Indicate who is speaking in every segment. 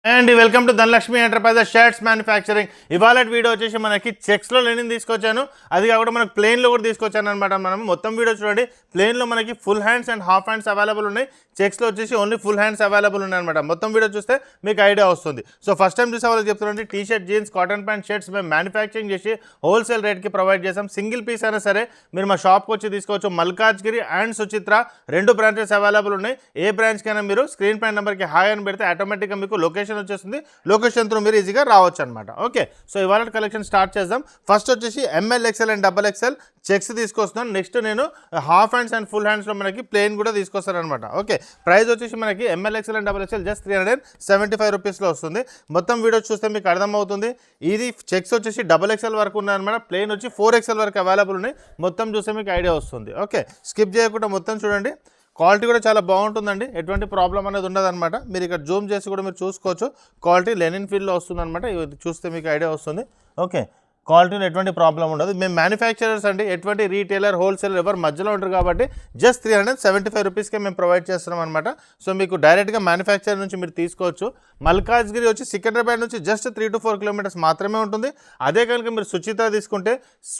Speaker 1: And welcome to Dhanalakshmi enterprises shirts manufacturing. ఇవాళ video వచ్చేసి మనకి చెక్స్లో లెనిన్ తీసుకొచ్చాను, అది కాకుండా మనకి ప్లెయిన్లో కూడా తీసుకొచ్చాను అనమాట. మనం మొత్తం వీడియో చూడండి. ప్లెయిన్లో మనకి full hands and half hands available ఉన్నాయి, చెక్స్లో వచ్చేసి ఓన్లీ ఫుల్ హ్యాండ్స్ అవైలబుల్ ఉన్నాయి అనమాట. మొత్తం వీడియో చూస్తే మీకు ఐడియా వస్తుంది. సో ఫస్ట్ టైం చూసే వాళ్ళకి చెప్తున్నాండి, T shirt, jeans, cotton pant, shirts మేము మ్యానుఫ్యాక్చరింగ్ చేసి హోల్సేల్ రేట్కి ప్రొవైడ్ చేసాం. సింగిల్ పీస్ అయినా సరే మీరు మా షాప్కి వచ్చి తీసుకోవచ్చు. Malkajgiri and Suchitra 2 branches available ఉన్నాయి. ఏ బ్రాంచ్కైనా మీరు స్క్రీన్ పైన నెంబర్కి హాయ్ అని పెడితే ఆటోమేటిక్గా మీకు లొకేషన్ వచ్చేస్తుంది. లొకేషన్ త్రూ మీరు ఈజీగా రావచ్చు అనమాట. ఓకే, సో ఇవాళ కలెక్షన్ స్టార్ట్ చేద్దాం. ఫస్ట్ వచ్చేసి ML, XL అండ్ XXL చెక్స్ తీసుకొస్తున్నాను. నెక్స్ట్ నేను హాఫ్ హ్యాండ్స్ అండ్ ఫుల్ హ్యాండ్స్లో మనకి ప్లెయిన్ కూడా తీసుకొస్తాను అనమాట. ఓకే, ప్రైస్ వచ్చేసి మనకి ML, XL అండ్ XXL జస్ట్ 375 రూపీస్లో వస్తుంది. మొత్తం వీడియో చూస్తే మీకు అర్థమవుతుంది. ఇది చెక్స్ వచ్చేసి XXL వరకు ఉన్నాయన్నమాట. ప్లెయిన్ వచ్చి 4XL వరకు అవైలబుల్ ఉన్నాయి. మొత్తం చూస్తే మీకు ఐడియా వస్తుంది. ఓకే, స్కిప్ చేయకుండా మొత్తం చూడండి. క్వాలిటీ కూడా చాలా బాగుంటుందండి, ఎటువంటి ప్రాబ్లం అనేది ఉండదన్నమాట. మీరు ఇక్కడ జూమ్ చేసి కూడా మీరు చూసుకోవచ్చు. క్వాలిటీ లెనిన్ ఫీల్డ్లో వస్తుంది అనమాట. ఇది చూస్తే మీకు ఐడియా వస్తుంది. ఓకే, క్వాలిటీలో ఎటువంటి ప్రాబ్లం ఉండదు. మేము మ్యానుఫ్యాక్చరర్స్ అండి, ఎటువంటి రీటైలర్, హోల్సేలర్ ఎవరు మధ్యలో ఉంటారు కాబట్టి జస్ట్ 375 రూపీస్కే మేము ప్రొవైడ్ చేస్తున్నాం అనమాట. సో మీకు డైరెక్ట్గా మ్యానుఫ్యాక్చరర్ నుంచి మీరు తీసుకోవచ్చు. మల్కాజ్గిరి వచ్చి సికింద్రాబాద్ నుంచి జస్ట్ 3 to 4 కిలోమీటర్స్ మాత్రమే ఉంటుంది. అదే కనుక మీరు సుచిత్ర తీసుకుంటే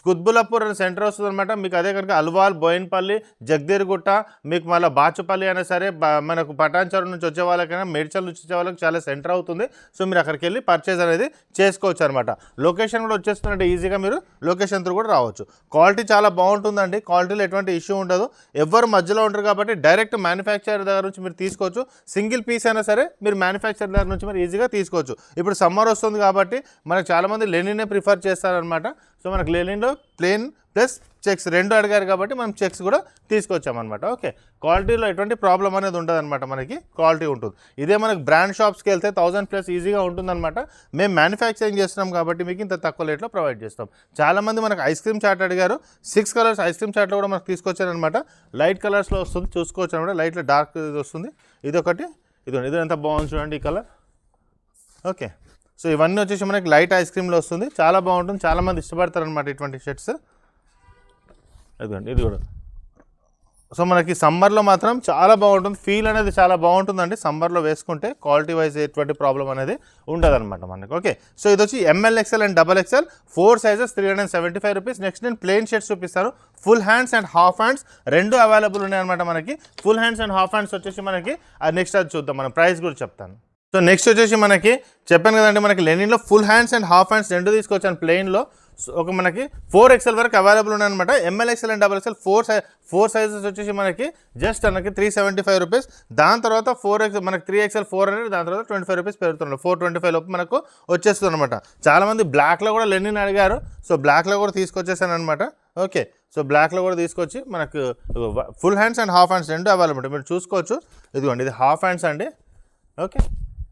Speaker 1: కుత్బుల్లాపూర్ అనే సెంటర్ వస్తుంది అనమాట. మీకు అదే కనుక అల్వాల్, బోయిన్పల్లి, జగదీర్గుట్ట, మీకు మళ్ళీ బాచుపల్లి అయినా సరే, మనకు పటాన్చెరు నుంచి వచ్చే వాళ్ళకైనా, మేడ్చల్ నుంచి వచ్చే వాళ్ళకి చాలా సెంటర్ అవుతుంది. సో మీరు అక్కడికి వెళ్ళి పర్చేజ్ అనేది చేసుకోవచ్చు అనమాట. లొకేషన్ కూడా వచ్చేస్తుంది, ఈజీగా మీరు లొకేషన్ త్రూ కూడా రావచ్చు. క్వాలిటీ చాలా బాగుంటుందండి, క్వాలిటీలో ఎటువంటి ఇష్యూ ఉండదు. ఎవరు మధ్యలో ఉంటారు కాబట్టి డైరెక్ట్ మ్యానుఫ్యాక్చరర్ దగ్గర నుంచి మీరు తీసుకోవచ్చు. సింగిల్ పీస్ అయినా సరే మీరు మ్యానుఫ్యాక్చరర్ దగ్గర నుంచి మీరు ఈజీగా తీసుకోవచ్చు. ఇప్పుడు సమ్మర్ వస్తుంది కాబట్టి మనకు చాలామంది లెనినే ప్రిఫర్ చేస్తారనమాట. సో మనకు లెనిన్లో ప్లెయిన్ ప్లస్ చెక్స్ 2 అడిగారు కాబట్టి మనం చెక్స్ కూడా తీసుకొచ్చామన్నమాట. ఓకే, క్వాలిటీలో ఎటువంటి ప్రాబ్లం అనేది ఉండదు అనమాట. మనకి క్వాలిటీ ఉంటుంది. ఇదే మనకు బ్రాండ్ షాప్స్కి వెళ్తే 1000+ ఈజీగా ఉంటుందన్నమాట. మేము మ్యానుఫ్యాక్చరింగ్ చేస్తున్నాం కాబట్టి మీకు ఇంత తక్కువ రేట్లో ప్రొవైడ్ చేస్తాం. చాలామంది మనకు ఐస్ క్రీమ్ చాట్ అడిగారు. 6 కలర్స్ ఐస్ క్రీమ్ చాట్లో కూడా మనకు తీసుకొచ్చారనమాట. లైట్ కలర్స్లో వస్తుంది, చూసుకోవచ్చు అనమాట. లైట్లో డార్క్ వస్తుంది. ఇదొకటి, ఇది ఎంత బాగుంది చూడండి ఈ కలర్. ఓకే, సో ఇవన్నీ వచ్చేసి మనకి లైట్ ఐస్ క్రీమ్లో వస్తుంది, చాలా బాగుంటుంది. చాలామంది ఇష్టపడతారు అనమాట ఇటువంటి షర్ట్స్. ఇది కూడా సో మనకి సమ్మర్లో మాత్రం చాలా బాగుంటుంది. ఫీల్ అనేది చాలా బాగుంటుందండి సమ్మర్లో వేసుకుంటే. క్వాలిటీ వైజ్ ఎటువంటి ప్రాబ్లం అనేది ఉండదన్నమాట మనకి. ఓకే, సో ఇది వచ్చి ML, XL అండ్ XXL 4 సైజెస్ 375 రూపీస్. నెక్స్ట్ నేను ప్లెయిన్ షర్ట్స్ చూపిస్తాను. Full hands and half hands 2 available ఉన్నాయన్నమాట మనకి. Full hands and half hands వచ్చేసి మనకి నెక్స్ట్ అది చూద్దాం, మనం ప్రైస్ కూడా చెప్తాను. సో నెక్స్ట్ వచ్చేసి మనకి చెప్పాను కదండి, మనకి లెనిన్లో full hands and half hands 2 తీసుకొచ్చాను ప్లెయిన్లో. ఒక మనకి 4XL వరకు అవైలబుల్ ఉన్నాయన్నమాట. ML, XL అండ్ XXL 4 సైజెస్ వచ్చేసి మనకి జస్ట్ మనకి 375 రూపీస్. దాని తర్వాత 4XL మనకి 3XL 400, దాని తర్వాత 25 రూపీస్ పెరుగుతున్నాడు. 425 లోపు మనకు వచ్చేస్తుంది అనమాట. చాలామంది బ్లాక్లో కూడా లెనిన్ అడిగారు. సో బ్లాక్లో కూడా తీసుకొచ్చేసాను అనమాట. ఓకే, సో బ్లాక్లో కూడా తీసుకొచ్చి మనకు full hands and half hands 2 available. మీరు చూసుకోవచ్చు. ఇదిగోండి, ఇది హాఫ్ హ్యాండ్స్ అండి. ఓకే,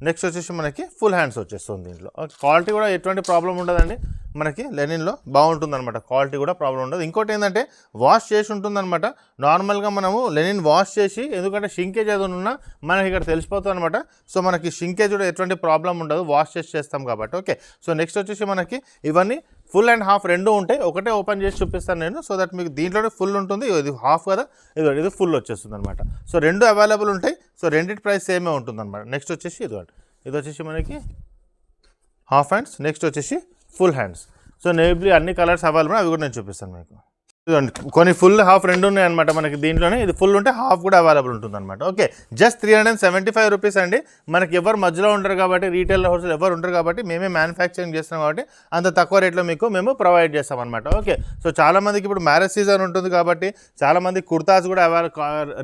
Speaker 1: నెక్స్ట్ వచ్చేసి మనకి ఫుల్ హ్యాండ్స్ వచ్చేస్తుంది దీంట్లో. క్వాలిటీ కూడా ఎటువంటి ప్రాబ్లం ఉండదండి మనకి. లెనిన్లో బాగుంటుంది అనమాట, క్వాలిటీ కూడా ప్రాబ్లం ఉండదు. ఇంకోటి ఏంటంటే వాష్ చేసి ఉంటుందన్నమాట. నార్మల్గా మనము లెనిన్ వాష్ చేసి, ఎందుకంటే షింకేజ్ ఏదైనా ఉన్నా మనకి ఇక్కడ తెలిసిపోతుంది అనమాట. సో మనకి షింకేజ్ కూడా ఎటువంటి ప్రాబ్లం ఉండదు, వాష్ చేస్తాం కాబట్టి. ఓకే, సో నెక్స్ట్ వచ్చేసి మనకి ఇవన్నీ ఫుల్ అండ్ హాఫ్ 2 ఉంటాయి. ఒకటే ఓపెన్ చేసి చూపిస్తాను నేను, సో దట్ మీకు దీంట్లోనే ఫుల్ ఉంటుంది. ఇది హాఫ్ కదా, ఇది ఫుల్ వచ్చేస్తుంది అనమాట. సో 2 అవైలబుల్ ఉంటాయి. సో రెండింటి ప్రైస్ సేమే ఉంటుంది అనమాట. నెక్స్ట్ వచ్చేసి ఇది వచ్చేసి మనకి హాఫ్ హ్యాండ్స్, నెక్స్ట్ వచ్చేసి ఫుల్ హ్యాండ్స్. సో నేబ్లీ అన్ని కలర్స్ అవైలబుల్, అవి కూడా నేను చూపిస్తాను మీకు. కొన్ని ఫుల్ హాఫ్ 2 ఉన్నాయన్నమాట మనకి దీంట్లోనే. ఇది ఫుల్ ఉంటే హాఫ్ కూడా అవైలబుల్ ఉంటుంది అనమాట. ఓకే, జస్ట్ 375 రూపీస్ అండి. మనకి ఎవరు మధ్యలో ఉంటారు కాబట్టి, రీటైల్ హోల్సేల్ ఎవరు ఉంటారు కాబట్టి, మేమే మ్యానుఫ్యాక్చరింగ్ చేస్తున్నాం కాబట్టి అంత తక్కువ రేట్లో మీకు మేము ప్రొవైడ్ చేస్తాం అనమాట. ఓకే, సో చాలామందికి ఇప్పుడు మ్యారేజ్ సీజన్ ఉంటుంది కాబట్టి చాలామంది కుర్తాస్ కూడా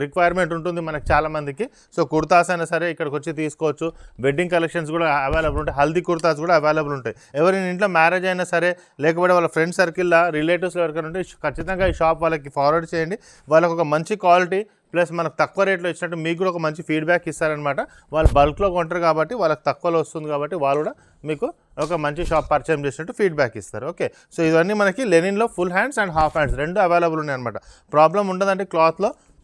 Speaker 1: రిక్వైర్మెంట్ ఉంటుంది మనకి చాలామందికి. సో కుర్తాస్ అయినా సరే ఇక్కడికి వచ్చి తీసుకోవచ్చు. వెడ్డింగ్ కలెక్షన్స్ కూడా అవైలబుల్ ఉంటాయి. హల్దీ కుర్తాస్ కూడా అవైలబుల్ ఉంటాయి. ఎవరైనా ఇంట్లో మ్యారేజ్ అయినా సరే, లేకపోతే వాళ్ళ ఫ్రెండ్ సర్కిల్లో, రిలేటివ్స్లో ఎవరికైనా ఉంటే ఖచ్చితంగా ఈ షాప్ వాళ్ళకి ఫార్వర్డ్ చేయండి. వాళ్ళకి ఒక మంచి క్వాలిటీ ప్లస్ మనకు తక్కువ రేట్లో ఇచ్చినట్టు మీకు కూడా ఒక మంచి ఫీడ్బ్యాక్ ఇస్తారనమాట. వాళ్ళు బల్క్లో కొంటారు కాబట్టి వాళ్ళకి తక్కువలో వస్తుంది కాబట్టి వాళ్ళు కూడా మీకు ఒక మంచి షాప్ పర్చేజ్ చేసినట్టు ఫీడ్బ్యాక్ ఇస్తారు. ఓకే, సో ఇవన్నీ మనకి లెనిన్లో full hands and half hands 2 available ఉన్నాయి అనమాట. ప్రాబ్లం ఉండదండి.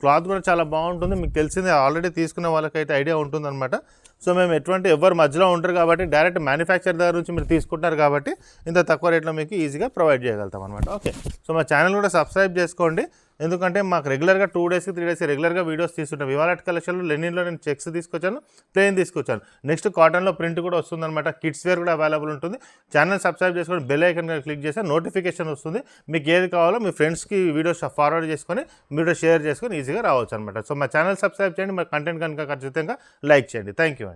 Speaker 1: క్లాత్ కూడా చాలా బాగుంటుంది. మీకు తెలిసిందే, ఆల్రెడీ తీసుకునే వాళ్ళకైతే ఐడియా ఉంటుందన్నమాట. సో మేము ఎవరు మధ్యలో ఉంటారు కాబట్టి డైరెక్ట్ మ్యానుఫ్యాక్చర్ దగ్గర నుంచి మీరు తీసుకుంటారు కాబట్టి ఇంత తక్కువ రేట్లో మీకు ఈజీగా ప్రొవైడ్ చేయగలుగుతాం అనమాట. ఓకే, సో మా ఛానల్ కూడా సబ్స్క్రైబ్ చేసుకోండి. ఎందుకంటే మాకు రెగ్యులర్గా 2 డేస్కి 3 డేస్కి రెగ్యులర్గా వీడియోస్ తీసుకుంటాం. ఇవాళ కలెక్షన్లో లెనిన్లో నేను చెక్స్ తీసుకొచ్చాను, ప్లెయిన్ తీసుకొచ్చాను. నెక్స్ట్ కాటన్లో ప్రింట్ కూడా వస్తుందన్నమాట. కిడ్స్ వేర్ కూడా అవైలబుల్ ఉంటుంది. ఛానల్ సబ్స్క్రైబ్ చేసుకొని బెల్ ఐకన్ క్లిక్ చేస్తే నోటిఫికేషన్ వస్తుంది. మీకు ఏది కావాలో మీ ఫ్రెండ్స్కి వీడియోస్ ఫార్వర్డ్ చేసుకొని మీరు షేర్ చేసుకొని ఈజీగా రావచ్చు అనమాట. సో మా ఛానల్ సబ్స్క్రైబ్ చేయండి. మా కంటెంట్ కనుక ఖచ్చితంగా లైక్ చేయండి. థ్యాంక్ యూ అండి.